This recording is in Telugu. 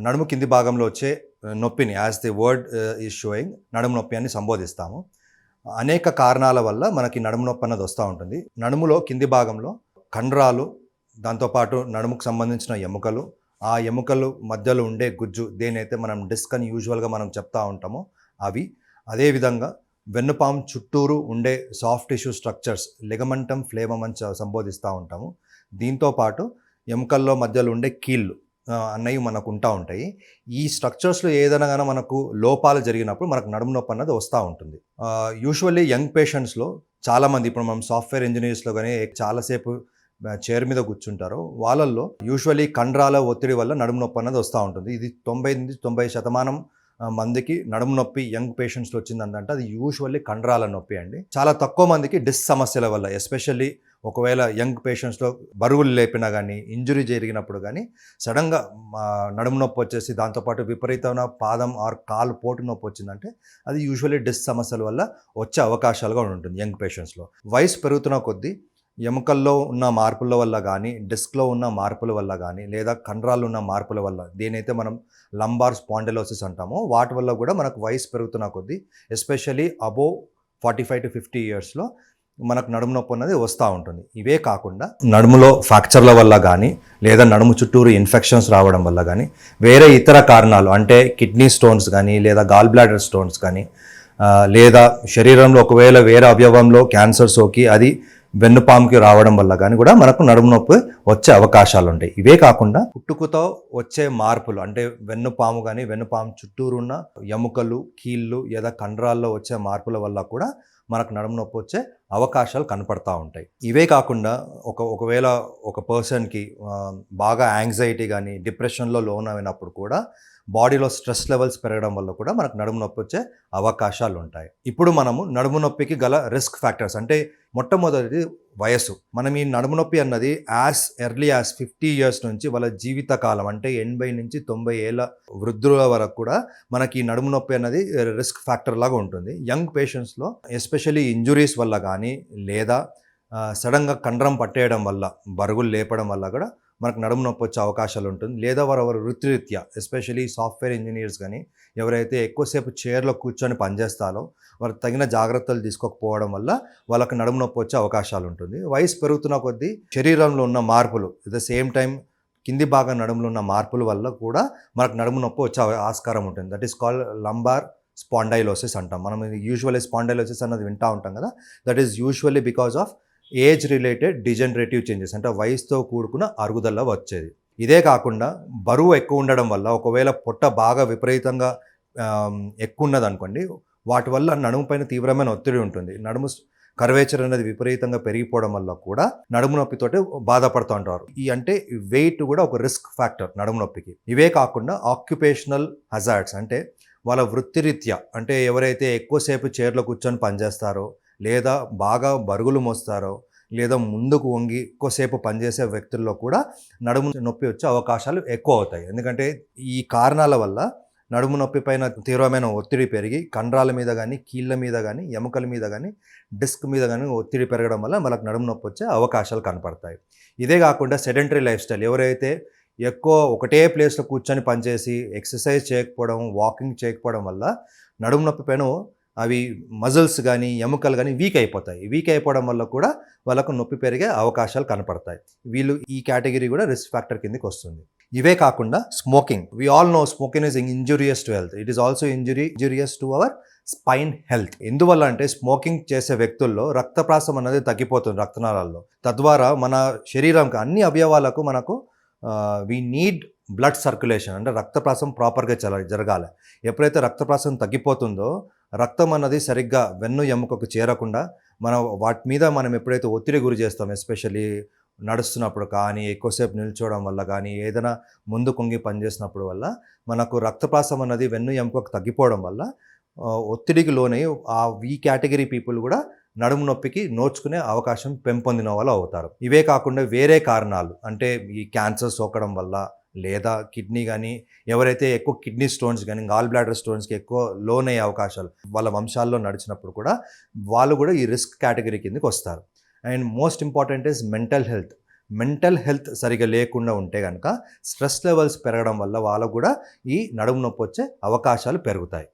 నడుము కింది భాగంలో వచ్చే నొప్పిని as the word is sowing నడుము నొప్పి అని సంబోధిస్తాము. అనేక కారణాల వల్ల మనకి నడుము నొప్పి అన్నది వస్తూ ఉంటుంది. నడుములో కింది భాగంలో కండరాలు, దాంతోపాటు నడుముకు సంబంధించిన ఎముకలు, ఆ ఎముకలు మధ్యలో ఉండే గుజ్జు, దేనైతే మనం డిస్క్ అని యూజువల్గా మనం చెప్తా ఉంటామో అవి, అదేవిధంగా వెన్నుపాము చుట్టూరు ఉండే సాఫ్ట్ టిష్యూ స్ట్రక్చర్స్ లిగమెంటమ్ ఫ్లేమమ్ అని సంబోధిస్తూ ఉంటాము. దీంతోపాటు ఎముకల్లో మధ్యలో ఉండే కీళ్ళు అన్నవి మనకు ఉంటాయి. ఈ స్ట్రక్చర్స్లో ఏదైనా కానీ మనకు లోపాలు జరిగినప్పుడు మనకు నడుము నొప్పి అన్నది వస్తూ ఉంటుంది. యూజువల్లీ యంగ్ పేషెంట్స్లో చాలామంది, ఇప్పుడు మనం సాఫ్ట్వేర్ ఇంజనీర్స్లో కానీ చాలాసేపు చైర్ మీద కూర్చుంటారు, వాళ్ళల్లో యూజువల్లీ కండరాల ఒత్తిడి వల్ల నడుము నొప్పి అన్నది వస్తూ ఉంటుంది. ఇది 90% మందికి నడుము నొప్పి యంగ్ పేషెంట్స్లో వచ్చిందంటే అది యూజువల్లీ కండరాల నొప్పి అండి. చాలా తక్కువ మందికి డిస్క్ సమస్యల వల్ల, ఎస్పెషల్లీ ఒకవేళ యంగ్ పేషెంట్స్లో బరువులు లేపినా కానీ, ఇంజురీ జరిగినప్పుడు కానీ సడన్గా నడుము నొప్పి వచ్చేసి దాంతోపాటు విపరీతమైన పాదం ఆర్ కాలు పోటు నొప్పి వచ్చిందంటే అది యూజువల్లీ డిస్క్ సమస్యల వల్ల వచ్చే అవకాశాలుగా ఉంటుంది యంగ్ పేషెంట్స్లో. వయసు పెరుగుతున్న కొద్దీ ఎముకల్లో ఉన్న మార్పుల వల్ల కానీ, డిస్క్లో ఉన్న మార్పుల వల్ల కానీ, లేదా కండరాలు ఉన్న మార్పుల వల్ల, దేనైతే మనం లంబార్ స్పాండిలోసిస్ అంటామో, వాటి వల్ల కూడా మనకు వయసు పెరుగుతున్న కొద్దీ ఎస్పెషల్లీ అబోవ్ 45 to 50 ఇయర్స్లో మనకు నడుము నొప్పి అన్నది వస్తూ ఉంటుంది. ఇవే కాకుండా నడుములో ఫ్రాక్చర్ల వల్ల కానీ, లేదా నడుము చుట్టూరు ఇన్ఫెక్షన్స్ రావడం వల్ల కానీ, వేరే ఇతర కారణాలు అంటే కిడ్నీ స్టోన్స్ కానీ, లేదా గాల్ బ్లాడర్ స్టోన్స్ కానీ, లేదా శరీరంలో ఒకవేళ వేరే అవయవంలో క్యాన్సర్ సోకి అది వెన్నుపాముకి రావడం వల్ల కానీ కూడా మనకు నడుము నొప్పి వచ్చే అవకాశాలు ఉంటాయి. ఇవే కాకుండా పుట్టుకతో వచ్చే మార్పులు అంటే వెన్నుపాము కానీ, వెన్నుపాము చుట్టూరు ఉన్న ఎముకలు, కీళ్ళు లేదా కండరాల్లో వచ్చే మార్పుల వల్ల కూడా మనకు నడుము నొప్పి వచ్చే అవకాశాలు కనపడతా ఉంటాయి. ఇవే కాకుండా ఒకవేళ ఒక పర్సన్కి బాగా యాంగ్జైటీ కానీ, డిప్రెషన్లో లోన్ అయినప్పుడు కూడా బాడీలో స్ట్రెస్ లెవెల్స్ పెరగడం వల్ల కూడా మనకు నడుము నొప్పి వచ్చే అవకాశాలు ఉంటాయి. ఇప్పుడు మనము నడుము నొప్పికి గల రిస్క్ ఫ్యాక్టర్స్ అంటే మొట్టమొదటిది వయసు. మనం ఈ నడుము నొప్పి అన్నది యాజ్ ఎర్లీ యాజ్ 50 ఇయర్స్ నుంచి వాళ్ళ జీవితకాలం అంటే 80 నుంచి 90 ఏళ్ళ వృద్ధుల వరకు కూడా మనకి ఈ నడుము నొప్పి అన్నది రిస్క్ ఫ్యాక్టర్ లాగా ఉంటుంది. యంగ్ పేషెంట్స్లో ఎస్పెషల్లీ ఇంజురీస్ వల్ల కానీ, లేదా సడన్గా కండరం పట్టేయడం వల్ల, బరుగులు లేపడం వల్ల కూడా మనకు నడుము నొప్పి వచ్చే అవకాశాలు ఉంటుంది. లేదా వారి వృత్తిరీత్యా ఎస్పెషల్లీ సాఫ్ట్వేర్ ఇంజనీర్స్ కానీ, ఎవరైతే ఎక్కువసేపు చైర్లో కూర్చొని పనిచేస్తారో వారు తగిన జాగ్రత్తలు తీసుకోకపోవడం వల్ల వాళ్ళకి నడుము నొప్పి వచ్చే అవకాశాలు ఉంటుంది. వయసు పెరుగుతున్న కొద్దీ శరీరంలో ఉన్న మార్పులు, ఎట్ ద సేమ్ టైం కింది భాగం నడుములో ఉన్న మార్పుల వల్ల కూడా మనకు నడుము నొప్పి వచ్చే ఆస్కారం ఉంటుంది. That is called lumbar spondylosis అంటాం. మనం యూజువల్లీ స్పాండైలోసిస్ అన్నది వింటూ ఉంటాం కదా. That is usually because of age related degenerative changes అంటే వయసుతో కూడుకున్న అరుగుదల వచ్చేది. ఇదే కాకుండా బరువు ఎక్కువ ఉండడం వల్ల, ఒకవేళ పొట్ట బాగా విపరీతంగా ఎక్కువ ఉన్నది అనుకోండి, వాటి వల్ల నడుము పైన తీవ్రమైన ఒత్తిడి ఉంటుంది. నడుము కర్వేచర్ అనేది విపరీతంగా పెరిగిపోవడం వల్ల కూడా నడుము నొప్పితోటి బాధపడుతూ ఉంటారు. ఈ అంటే వెయిట్ కూడా ఒక రిస్క్ ఫ్యాక్టర్ నడుము నొప్పికి. ఇవే కాకుండా ఆక్యుపేషనల్ హజార్డ్స్ అంటే వాళ్ళ వృత్తిరీత్యా అంటే ఎవరైతే ఎక్కువసేపు చైర్లో కూర్చొని పనిచేస్తారో, లేదా బాగా బరుగులు మోస్తారో, లేదా ముందుకు వంగి ఎక్కువసేపు పనిచేసే వ్యక్తుల్లో కూడా నడుము నొప్పి వచ్చే అవకాశాలు ఎక్కువ అవుతాయి. ఎందుకంటే ఈ కారణాల వల్ల నడుము నొప్పి పైన తీవ్రమైన ఒత్తిడి పెరిగి కండరాల మీద కానీ, కీళ్ళ మీద కానీ, ఎముకల మీద కానీ, డిస్క్ మీద కానీ ఒత్తిడి పెరగడం వల్ల మనకు నడుము నొప్పి వచ్చే అవకాశాలు కనపడతాయి. ఇదే కాకుండా సెడెంటరీ లైఫ్ స్టైల్, ఎవరైతే ఎక్కువ ఒకటే ప్లేస్లో కూర్చొని పనిచేసి ఎక్సర్సైజ్ చేయకపోవడం, వాకింగ్ చేయకపోవడం వల్ల నడుము నొప్పి పైన అవి మజిల్స్ కానీ, ఎముకలు కానీ వీక్ అయిపోతాయి. వీక్ అయిపోవడం వల్ల కూడా వాళ్ళకు నొప్పి పెరిగే అవకాశాలు కనపడతాయి. వీళ్ళు ఈ కేటగిరీ కూడా రిస్క్ ఫ్యాక్టర్ కిందకి వస్తుంది. ఇవే కాకుండా smoking, we all know smoking is injurious to health. It is also injurious to our spine health. ఎందువల్ల అంటే స్మోకింగ్ చేసే వ్యక్తుల్లో రక్తప్రాసం అనేది తగ్గిపోతుంది రక్తనాళాల్లో. తద్వారా మన శరీరంకి అన్ని అవయవాలకు మనకు వీ నీడ్ బ్లడ్ సర్క్యులేషన్ అంటే రక్తప్రాసం ప్రాపర్గా జరగాలి. ఎప్పుడైతే రక్తప్రాసం తగ్గిపోతుందో రక్తం అన్నది సరిగ్గా వెన్ను ఎముకకు చేరకుండా వాటి మీద మనం ఎప్పుడైతే ఒత్తిడి గురి చేస్తాం, ఎస్పెషల్లీ నడుస్తున్నప్పుడు కానీ, ఎక్కువసేపు నిల్చోవడం వల్ల కానీ, ఏదైనా ముందు కొంగి పనిచేసినప్పుడు వల్ల మనకు రక్తప్రాసం అన్నది వెన్ను ఎముకకు తగ్గిపోవడం వల్ల ఒత్తిడికి లోనై ఈ కేటగిరీ పీపుల్ కూడా నడుము నొప్పికి నోచుకునే అవకాశం పెంపొందిన వాళ్ళు అవుతారు. ఇవే కాకుండా వేరే కారణాలు అంటే ఈ క్యాన్సర్ సోకడం వల్ల, లేదా కిడ్నీ కానీ, ఎవరైతే ఎక్కువ కిడ్నీ స్టోన్స్ కానీ, గాల్ బ్లాడర్ స్టోన్స్కి ఎక్కువ లోన్ అయ్యే అవకాశాలు వాళ్ళ వంశాల్లో నడిచినప్పుడు కూడా వాళ్ళు కూడా ఈ రిస్క్ కేటగిరీ కిందకి వస్తారు. And most important is mental health. Mental health సరిగా లేకుండా ఉంటే కనుక స్ట్రెస్ లెవెల్స్ పెరగడం వల్ల వాళ్ళకు కూడా ఈ నడుము నొప్పి వచ్చే అవకాశాలు పెరుగుతాయి.